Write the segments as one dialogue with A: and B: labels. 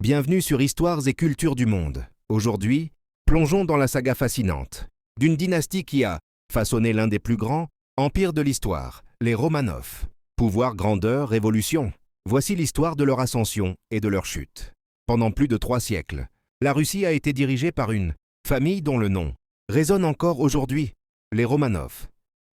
A: Bienvenue sur Histoires et cultures du monde. Aujourd'hui, plongeons dans la saga fascinante d'une dynastie qui a façonné l'un des plus grands empires de l'histoire, les Romanov. Pouvoir, grandeur, révolution. Voici l'histoire de leur ascension et de leur chute. Pendant plus de 3 siècles, la Russie a été dirigée par une famille dont le nom résonne encore aujourd'hui, les Romanov.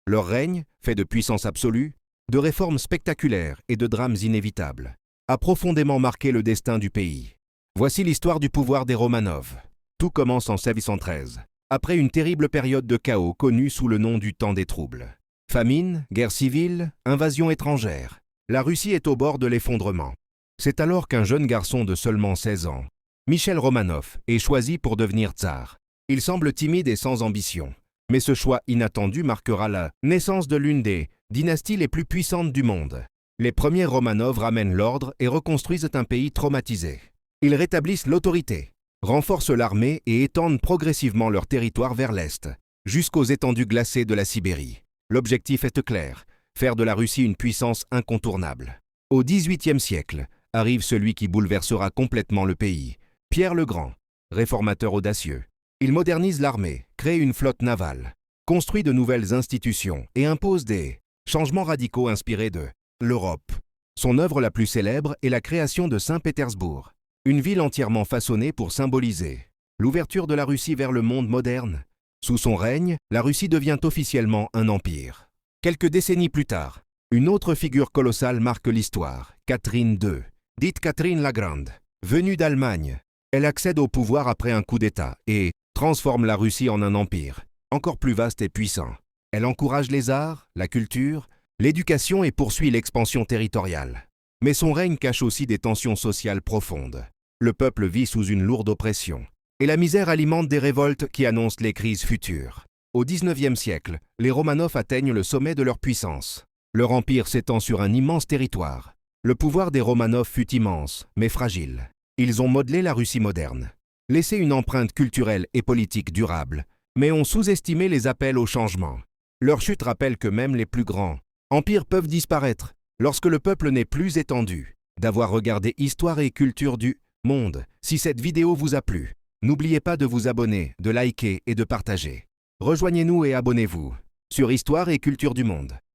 A: Leur règne, fait de puissance absolue, de réformes spectaculaires et de drames inévitables, a profondément marqué le destin du pays. Voici l'histoire du pouvoir des Romanov. Tout commence en 1613, après une terrible période de chaos connue sous le nom du temps des troubles. Famine, guerre civile, invasion étrangère. La Russie est au bord de l'effondrement. C'est alors qu'un jeune garçon de seulement 16 ans, Michel Romanov, est choisi pour devenir tsar. Il semble timide et sans ambition, mais ce choix inattendu marquera la naissance de l'une des dynasties les plus puissantes du monde. Les premiers Romanov ramènent l'ordre et reconstruisent un pays traumatisé. Ils rétablissent l'autorité, renforcent l'armée et étendent progressivement leur territoire vers l'Est, jusqu'aux étendues glacées de la Sibérie. L'objectif est clair, faire de la Russie une puissance incontournable. Au XVIIIe siècle, arrive celui qui bouleversera complètement le pays, Pierre le Grand, réformateur audacieux. Il modernise l'armée, crée une flotte navale, construit de nouvelles institutions et impose des changements radicaux inspirés de l'Europe. Son œuvre la plus célèbre est la création de Saint-Pétersbourg, une ville entièrement façonnée pour symboliser l'ouverture de la Russie vers le monde moderne. Sous son règne, la Russie devient officiellement un empire. Quelques décennies plus tard, une autre figure colossale marque l'histoire, Catherine II, dite Catherine la Grande. Venue d'Allemagne, elle accède au pouvoir après un coup d'État et transforme la Russie en un empire, encore plus vaste et puissant. Elle encourage les arts, la culture, l'éducation et poursuit l'expansion territoriale. Mais son règne cache aussi des tensions sociales profondes. Le peuple vit sous une lourde oppression, et la misère alimente des révoltes qui annoncent les crises futures. Au XIXe siècle, les Romanov atteignent le sommet de leur puissance. Leur empire s'étend sur un immense territoire. Le pouvoir des Romanov fut immense, mais fragile. Ils ont modelé la Russie moderne, laissé une empreinte culturelle et politique durable, mais ont sous-estimé les appels au changement. Leur chute rappelle que même les plus grands empires peuvent disparaître lorsque le peuple n'est plus étendu. D'avoir regardé Histoire et culture du monde. Si cette vidéo vous a plu, n'oubliez pas de vous abonner, de liker et de partager. Rejoignez-nous et abonnez-vous sur Histoire et culture du monde.